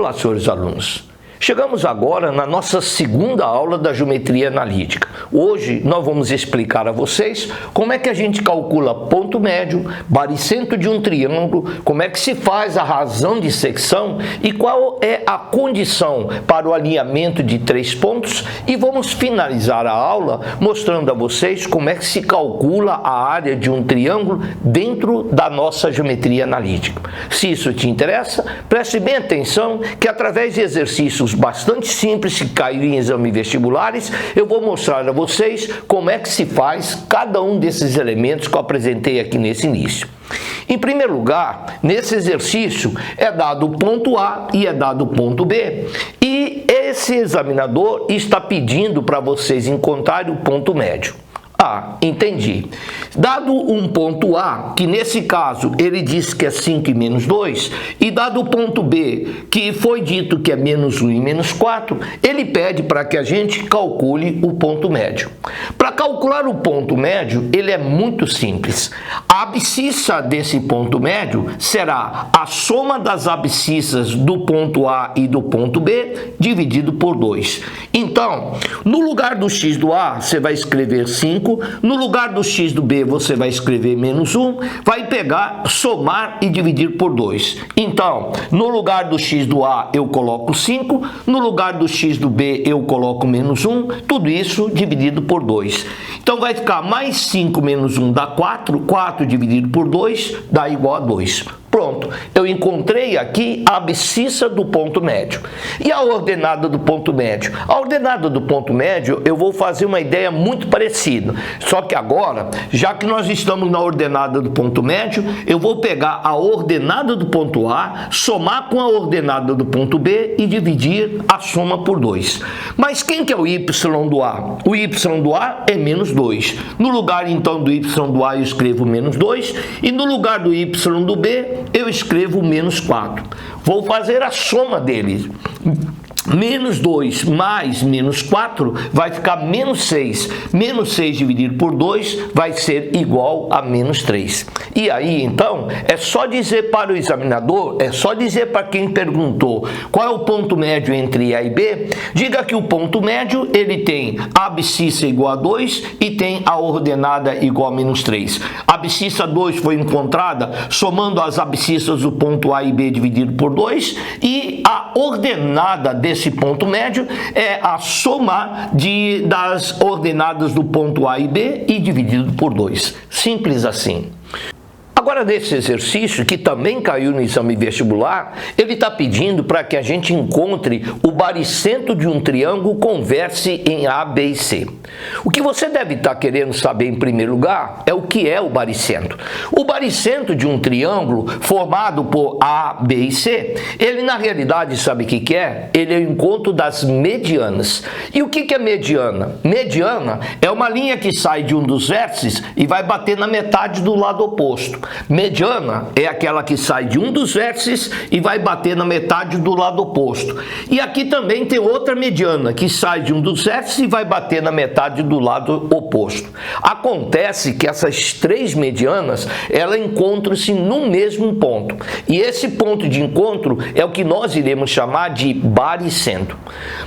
Olá, senhores alunos. Chegamos agora na nossa segunda aula da geometria analítica. Hoje nós vamos explicar a vocês como é que a gente calcula ponto médio, baricentro de um triângulo, como é que se faz a razão de secção e qual é a condição para o alinhamento de três pontos, e vamos finalizar a aula mostrando a vocês como é que se calcula a área de um triângulo dentro da nossa geometria analítica. Se isso te interessa, preste bem atenção que através de exercícios bastante simples que caíram em exames vestibulares, eu vou mostrar a vocês como é que se faz cada um desses elementos que eu apresentei aqui nesse início. Em primeiro lugar, nesse exercício é dado o ponto A e é dado o ponto B, e esse examinador está pedindo para vocês encontrarem o ponto médio. Ah, entendi. Dado um ponto A, que nesse caso ele diz que é 5 e menos 2, e dado o ponto B, que foi dito que é menos 1 e menos 4, ele pede para que a gente calcule o ponto médio. Para calcular o ponto médio, ele é muito simples. A abscissa desse ponto médio será a soma das abscissas do ponto A e do ponto B dividido por 2. Então, no lugar do x do A, você vai escrever 5, no lugar do x do B você vai escrever menos 1, vai pegar, somar e dividir por 2. Então, no lugar do x do A eu coloco 5, no lugar do x do B eu coloco menos 1, tudo isso dividido por 2. Então vai ficar mais 5 menos 1 dá 4, 4 dividido por 2 dá igual a 2. Pronto, eu encontrei aqui a abscissa do ponto médio. E a ordenada do ponto médio? A ordenada do ponto médio, eu vou fazer uma ideia muito parecida. Só que agora, já que nós estamos na ordenada do ponto médio, eu vou pegar a ordenada do ponto A, somar com a ordenada do ponto B e dividir a soma por 2. Mas quem que é o y do A? O y do A é menos 2. No lugar, então, do y do A, eu escrevo menos 2. E no lugar do y do B, eu escrevo menos 4. Vou fazer a soma deles. Menos 2 mais menos 4 vai ficar menos 6. Menos 6 dividido por 2 vai ser igual a menos 3. E aí, então, é só dizer para o examinador, é só dizer para quem perguntou qual é o ponto médio entre A e B, diga que o ponto médio, ele tem a abscissa igual a 2 e tem a ordenada igual a menos 3. A abscissa 2 foi encontrada somando as abscissas do ponto A e B dividido por 2, e a ordenada desse ponto médio é a soma das ordenadas do ponto A e B e dividido por 2. Simples assim. Agora, nesse exercício, que também caiu no exame vestibular, ele está pedindo para que a gente encontre o baricentro de um triângulo converse em A, B e C. O que você deve estar querendo saber, em primeiro lugar, é o que é o baricentro. O baricentro de um triângulo formado por A, B e C, ele na realidade, sabe o que é? Ele é o encontro das medianas. E o que é mediana? Mediana é uma linha que sai de um dos vértices e vai bater na metade do lado oposto. Mediana é aquela que sai de um dos vértices e vai bater na metade do lado oposto. E aqui também tem outra mediana que sai de um dos vértices e vai bater na metade do lado oposto. Acontece que essas três medianas, elas encontram-se no mesmo ponto. E esse ponto de encontro é o que nós iremos chamar de baricentro.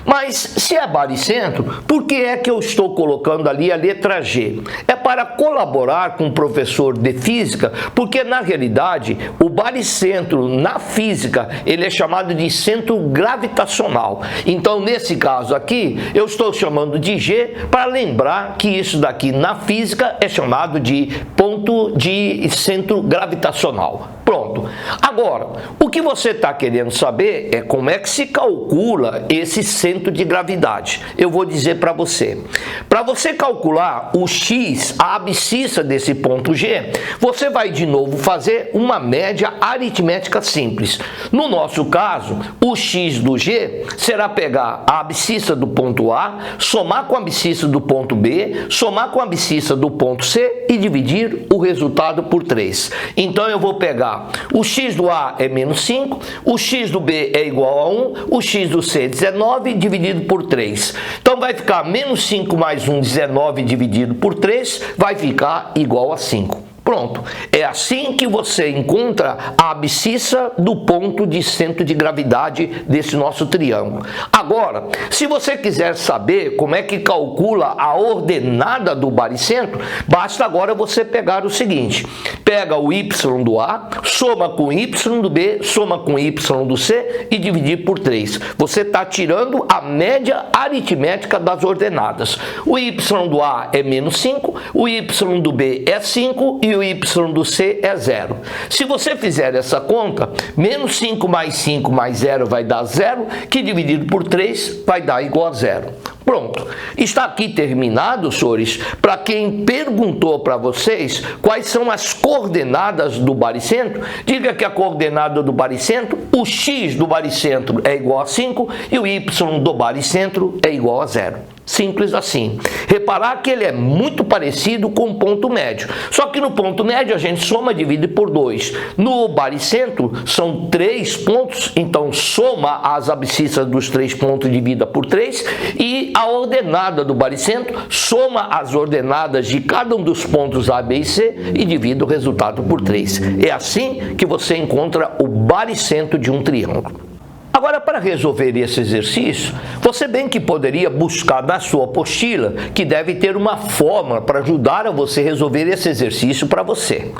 Mas se é baricentro, por que é que eu estou colocando ali a letra G? É para colaborar com o professor de física, porque na realidade o baricentro na física ele é chamado de centro gravitacional. Então nesse caso aqui eu estou chamando de G para lembrar que isso daqui na física é chamado de ponto de centro gravitacional. Pronto. Agora, o que você está querendo saber é como é que se calcula esse centro de gravidade. Eu vou dizer para você. Para você calcular o x, a abscissa desse ponto G, você vai de novo fazer uma média aritmética simples. No nosso caso, o x do G será pegar a abscissa do ponto A, somar com a abscissa do ponto B, somar com a abscissa do ponto C e dividir o resultado por 3. Então eu vou pegar o x do A é menos 5, o x do B é igual a 1, o x do C é 19 dividido por 3. Então vai ficar menos 5 mais 1, 19 dividido por 3, vai ficar igual a 5. Pronto, é assim que você encontra a abscissa do ponto de centro de gravidade desse nosso triângulo. Agora, se você quiser saber como é que calcula a ordenada do baricentro, basta agora você pegar o seguinte: pega o y do A, soma com o y do B, soma com o y do C e dividir por 3. Você está tirando a média aritmética das ordenadas. O y do A é menos 5, o y do B é 5 e o y do C é 0. Se você fizer essa conta, menos 5 mais 5 mais 0 vai dar 0, que dividido por 3 vai dar igual a 0. Pronto, está aqui terminado, senhores, para quem perguntou para vocês quais são as coordenadas do baricentro. Diga que a coordenada do baricentro, o x do baricentro é igual a 5 e o y do baricentro é igual a 0. Simples assim. Reparar que ele é muito parecido com o ponto médio. Só que no ponto médio a gente soma e divide por 2. No baricentro são 3 pontos, então soma as abscissas dos 3 pontos e divida por 3. E a ordenada do baricentro soma as ordenadas de cada um dos pontos A, B e C e divide o resultado por 3. É assim que você encontra o baricentro de um triângulo. Agora, para resolver esse exercício, você bem que poderia buscar na sua apostila, que deve ter uma fórmula para ajudar a você resolver esse exercício para você.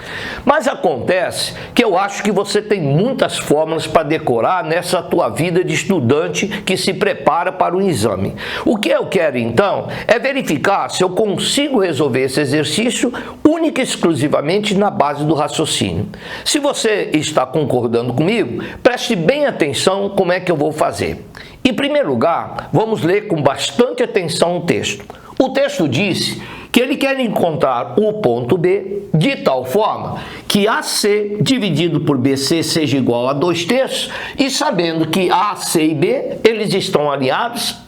Mas acontece que eu acho que você tem muitas fórmulas para decorar nessa tua vida de estudante que se prepara para o exame. O que eu quero, então, é verificar se eu consigo resolver esse exercício única e exclusivamente na base do raciocínio. Se você está concordando comigo, preste bem atenção como é que eu vou fazer. Em primeiro lugar, vamos ler com bastante atenção o texto. O texto diz que ele quer encontrar o ponto B de tal forma que AC dividido por BC seja igual a 2/3 e sabendo que A, C e B, eles estão alinhados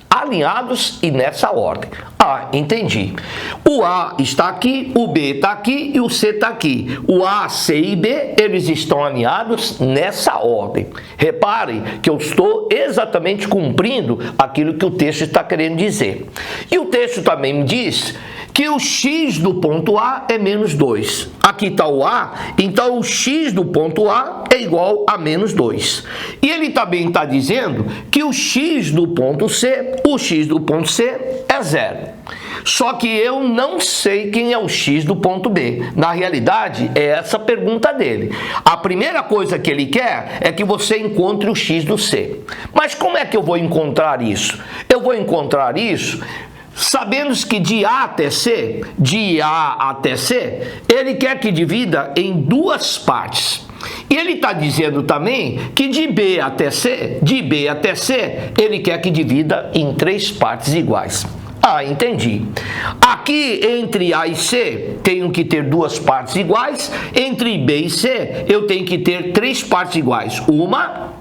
e nessa ordem. Ah, entendi. O A está aqui, o B está aqui e o C está aqui. O A, C e B, eles estão alinhados nessa ordem. Reparem que eu estou exatamente cumprindo aquilo que o texto está querendo dizer. E o texto também me diz que o x do ponto A é menos 2. Aqui está o A, então o x do ponto A é igual a menos 2. E ele também está dizendo que o x do ponto C é 0. Só que eu não sei quem é o x do ponto B. Na realidade, é essa a pergunta dele. A primeira coisa que ele quer é que você encontre o x do C. Mas como é que eu vou encontrar isso? Eu vou encontrar isso sabendo que de A até C, ele quer que divida em 2 partes. E ele está dizendo também que de B até C, ele quer que divida em 3 partes iguais. Ah, entendi. Aqui entre A e C tenho que ter 2 partes iguais, entre B e C eu tenho que ter 3 partes iguais. 1,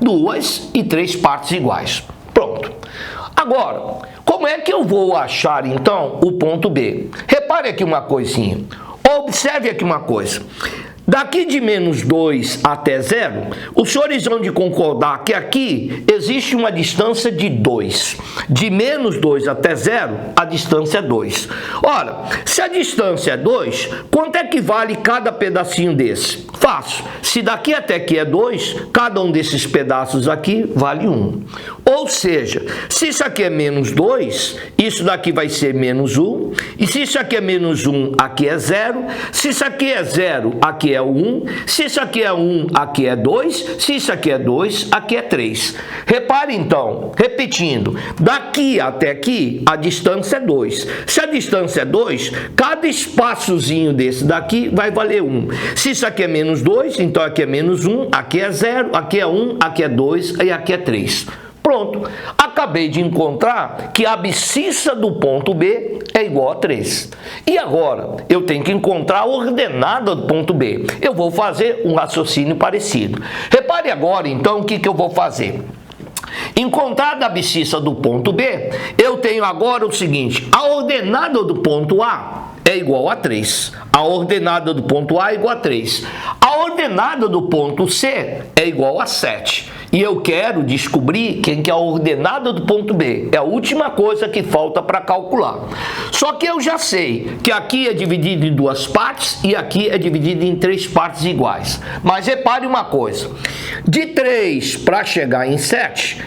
2 e 3 partes iguais. Pronto. Agora, como é que eu vou achar então o ponto B? Repare aqui uma coisinha. Observe aqui uma coisa. Daqui de menos 2 até 0, os senhores vão de concordar que aqui existe uma distância de 2. De menos 2 até 0, a distância é 2. Ora, se a distância é 2, quanto é que vale cada pedacinho desse? Fácil. Se daqui até aqui é 2, cada um desses pedaços aqui vale 1. Ou seja, se isso aqui é menos 2, isso daqui vai ser menos 1. E se isso aqui é menos 1, aqui é 0. Se isso aqui é 0, aqui é 1. Se isso aqui é 1, aqui é 2. Se isso aqui é 2, aqui é 3. Repare então, repetindo, daqui até aqui a distância é 2. Se a distância é 2, cada espaçozinho desse daqui vai valer 1. Se isso aqui é menos 2, então aqui é menos 1, aqui é 0, aqui é 1, aqui é 2 e aqui é 3. Pronto, acabei de encontrar que a abscissa do ponto B é igual a 3. E agora, eu tenho que encontrar a ordenada do ponto B. Eu vou fazer um raciocínio parecido. Repare agora, então, o que eu vou fazer. Encontrada a abscissa do ponto B, eu tenho agora o seguinte: a ordenada do ponto A é igual a 3. A ordenada do ponto A é igual a 3. A ordenada do ponto C é igual a 7. E eu quero descobrir quem que é a ordenada do ponto B. É a última coisa que falta para calcular. Só que eu já sei que aqui é dividido em duas partes e aqui é dividido em três partes iguais. Mas repare uma coisa. De 3 para chegar em 7,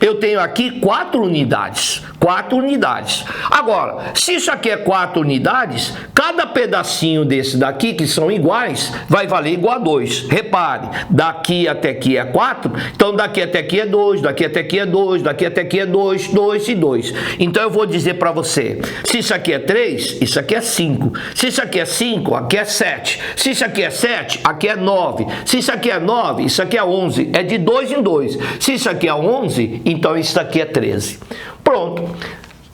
eu tenho aqui 4 unidades. 4 unidades. Agora, se isso aqui é 4 unidades, cada pedacinho desse daqui, que são iguais, vai valer igual a 2. Repare, daqui até aqui é 4, então daqui até aqui é 2, daqui até aqui é 2, daqui até aqui é 2, 2 e 2. Então eu vou dizer para você, se isso aqui é 3, isso aqui é 5. Se isso aqui é 5, aqui é 7. Se isso aqui é 7, aqui é 9. Se isso aqui é 9, isso aqui é 11. É de 2 em 2. Se isso aqui é 11, então isso aqui é 13. Pronto.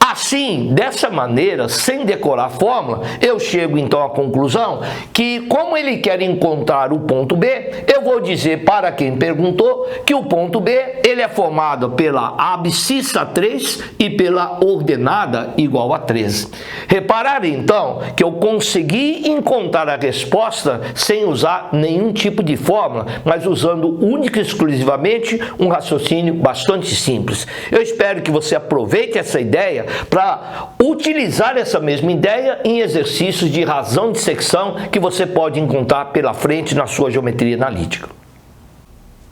Assim, dessa maneira, sem decorar a fórmula, eu chego então à conclusão que, como ele quer encontrar o ponto B, eu vou dizer para quem perguntou que o ponto B ele é formado pela abscissa 3 e pela ordenada igual a 13. Reparar então que eu consegui encontrar a resposta sem usar nenhum tipo de fórmula, mas usando única e exclusivamente um raciocínio bastante simples. Eu espero que você aproveite essa ideia para utilizar essa mesma ideia em exercícios de razão de secção que você pode encontrar pela frente na sua geometria analítica.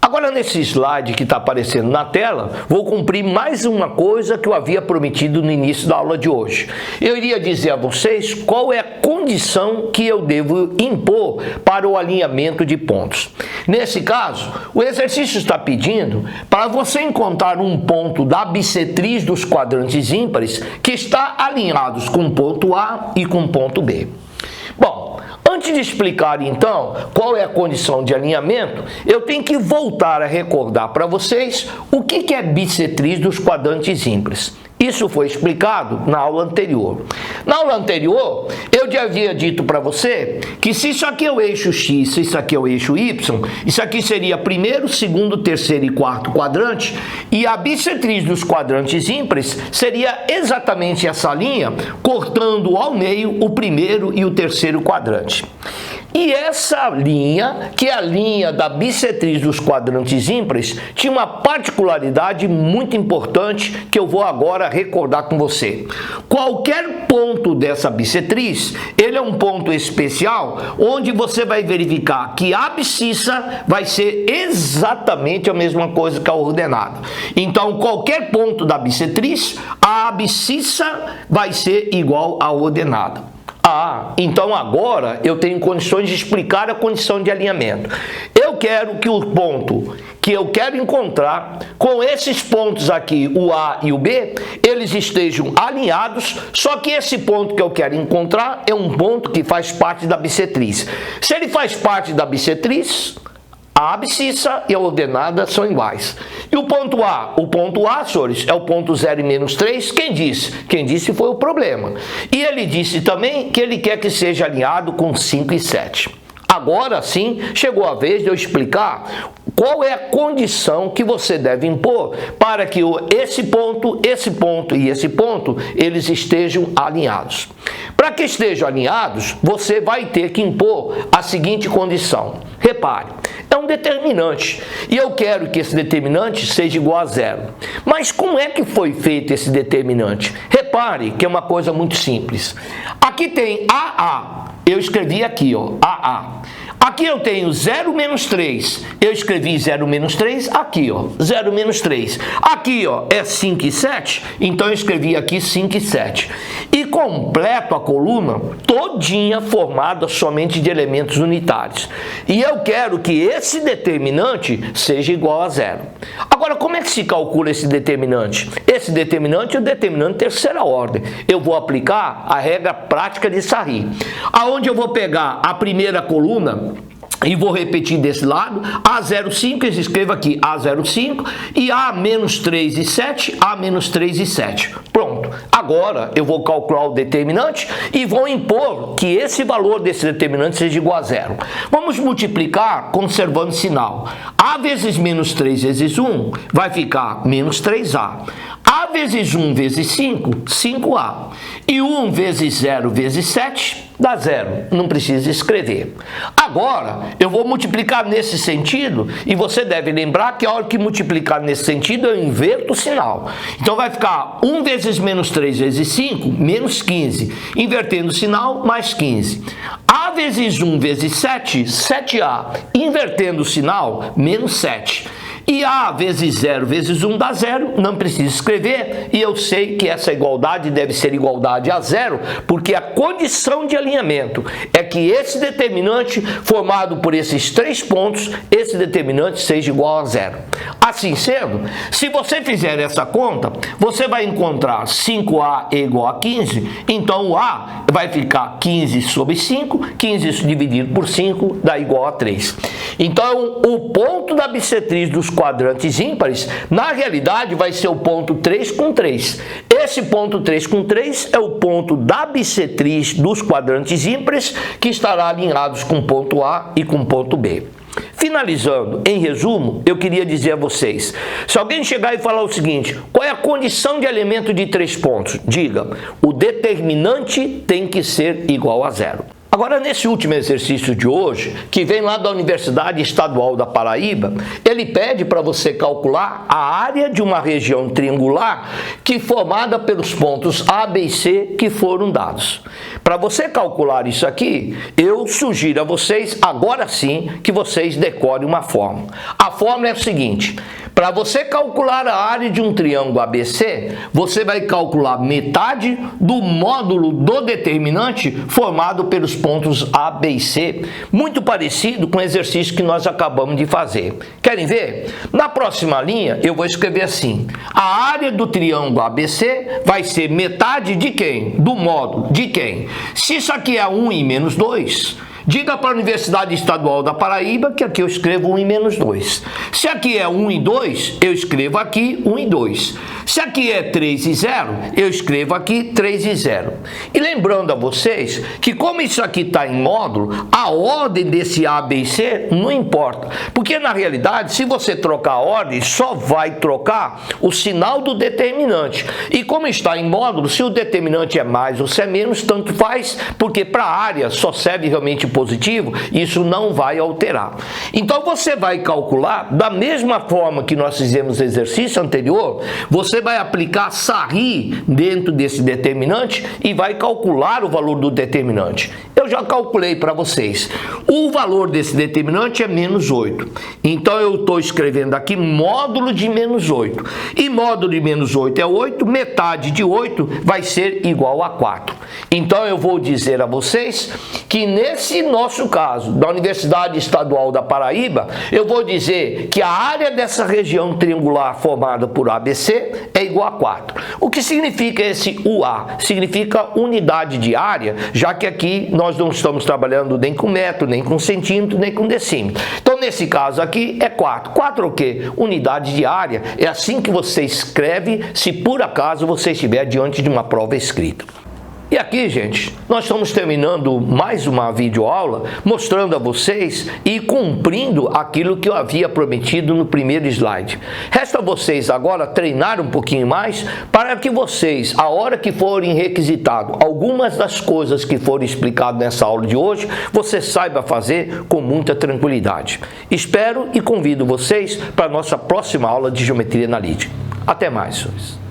Agora, nesse slide que está aparecendo na tela, vou cumprir mais uma coisa que eu havia prometido no início da aula de hoje. Eu iria dizer a vocês qual é a condição que eu devo impor para o alinhamento de pontos. Nesse caso, o exercício está pedindo para você encontrar um ponto da bissetriz dos quadrantes ímpares que está alinhados com o ponto A e com o ponto B. Bom, antes de explicar então qual é a condição de alinhamento, eu tenho que voltar a recordar para vocês o que é bissetriz dos quadrantes ímpares. Isso foi explicado na aula anterior. Na aula anterior, eu já havia dito para você que se isso aqui é o eixo X, se isso aqui é o eixo Y, isso aqui seria primeiro, segundo, terceiro e quarto quadrante, e a bissetriz dos quadrantes ímpares seria exatamente essa linha, cortando ao meio o primeiro e o terceiro quadrante. E essa linha, que é a linha da bissetriz dos quadrantes ímpares, tinha uma particularidade muito importante que eu vou agora recordar com você. Qualquer ponto dessa bissetriz, ele é um ponto especial onde você vai verificar que a abscissa vai ser exatamente a mesma coisa que a ordenada. Então, qualquer ponto da bissetriz, a abscissa vai ser igual à ordenada. Então agora eu tenho condições de explicar a condição de alinhamento. Eu quero que o ponto que eu quero encontrar com esses pontos aqui, o A e o B, eles estejam alinhados, só que esse ponto que eu quero encontrar é um ponto que faz parte da bissetriz. Se ele faz parte da bissetriz, a abscissa e a ordenada são iguais. E o ponto A? O ponto A, senhores, é o ponto 0 e menos 3. Quem disse? Quem disse foi o problema. E ele disse também que ele quer que seja alinhado com 5 e 7. Agora sim, chegou a vez de eu explicar qual é a condição que você deve impor para que esse ponto e esse ponto, eles estejam alinhados. Para que estejam alinhados, você vai ter que impor a seguinte condição. Repare, é um determinante e eu quero que esse determinante seja igual a 0. Mas como é que foi feito esse determinante? Repare que é uma coisa muito simples. Aqui tem AA, eu escrevi aqui, ó, AA. Aqui eu tenho 0 menos 3, eu escrevi 0 menos 3, aqui ó, 0 menos 3. Aqui ó, é 5 e 7, então eu escrevi aqui 5 e 7. E completo a coluna todinha formada somente de elementos unitários. E eu quero que esse determinante seja igual a 0. Agora, como é que se calcula esse determinante? Esse determinante é o determinante de terceira ordem. Eu vou aplicar a regra prática de Sarri, aonde eu vou pegar a primeira coluna e vou repetir desse lado, A05, eu escrevo aqui A05, e A menos 3 e 7, A menos 3 e 7. Pronto. Agora eu vou calcular o determinante e vou impor que esse valor desse determinante seja igual a 0. Vamos multiplicar conservando o sinal. A vezes menos 3 vezes 1 vai ficar menos 3A. A A vezes 1 vezes 5, 5A. E 1 vezes 0 vezes 7 dá 0. Não precisa escrever. Agora, eu vou multiplicar nesse sentido e você deve lembrar que a hora que multiplicar nesse sentido eu inverto o sinal. Então vai ficar 1 vezes menos 3 vezes 5, menos 15. Invertendo o sinal, mais 15. A vezes 1 vezes 7, 7A. Invertendo o sinal, menos 7. E A vezes 0 vezes 1 dá 0, não precisa escrever, e eu sei que essa igualdade deve ser igualdade a 0, porque a condição de alinhamento é que esse determinante formado por esses 3 pontos, esse determinante seja igual a 0. Assim sendo, se você fizer essa conta, você vai encontrar 5A é igual a 15, então o A vai ficar 15 sobre 5, 15 dividido por 5 dá igual a 3. Então, o ponto da bissetriz dos quadrantes ímpares, na realidade, vai ser o ponto 3 com 3. Esse ponto 3 com 3 é o ponto da bissetriz dos quadrantes ímpares, que estará alinhados com o ponto A e com o ponto B. Finalizando, em resumo, eu queria dizer a vocês, se alguém chegar e falar o seguinte, qual é a condição de alinhamento de 3 pontos? Diga, o determinante tem que ser igual a 0. Agora, nesse último exercício de hoje, que vem lá da Universidade Estadual da Paraíba, ele pede para você calcular a área de uma região triangular que formada pelos pontos A, B e C que foram dados. Para você calcular isso aqui, eu sugiro a vocês, agora sim, que vocês decorem uma fórmula. A fórmula é a seguinte: para você calcular a área de um triângulo ABC, você vai calcular metade do módulo do determinante formado pelos pontos A, B e C, muito parecido com o exercício que nós acabamos de fazer. Querem ver? Na próxima linha, eu vou escrever assim: a área do triângulo ABC vai ser metade de quem? Do módulo de quem? Se isso aqui é 1 e menos 2, diga para a Universidade Estadual da Paraíba que aqui eu escrevo 1 e menos 2. Se aqui é 1 e 2, eu escrevo aqui 1 e 2. Se aqui é 3 e 0, eu escrevo aqui 3 e 0. E lembrando a vocês que como isso aqui está em módulo, a ordem desse A, B e C não importa. Porque na realidade, se você trocar a ordem, só vai trocar o sinal do determinante. E como está em módulo, se o determinante é mais ou se é menos, tanto faz, porque para a área só serve realmente positivo, isso não vai alterar. Então você vai calcular da mesma forma que nós fizemos no exercício anterior, você vai aplicar Sarri dentro desse determinante e vai calcular o valor do determinante. Eu já calculei para vocês. O valor desse determinante é menos 8. Então eu estou escrevendo aqui módulo de menos 8. E módulo de menos 8 é 8, metade de 8 vai ser igual a 4. Então eu vou dizer a vocês que nesse nosso caso, da Universidade Estadual da Paraíba, eu vou dizer que a área dessa região triangular formada por ABC é igual a 4. O que significa esse UA? Significa unidade de área, já que aqui nós não estamos trabalhando nem com metro, nem com centímetro, nem com decímetro. Então, nesse caso aqui, é 4. 4 o quê? Unidade de área. É assim que você escreve, se por acaso você estiver diante de uma prova escrita. E aqui, gente, nós estamos terminando mais uma videoaula mostrando a vocês e cumprindo aquilo que eu havia prometido no primeiro slide. Resta a vocês agora treinar um pouquinho mais para que vocês, a hora que forem requisitados algumas das coisas que foram explicadas nessa aula de hoje, você saiba fazer com muita tranquilidade. Espero e convido vocês para a nossa próxima aula de Geometria Analítica. Até mais, senhores.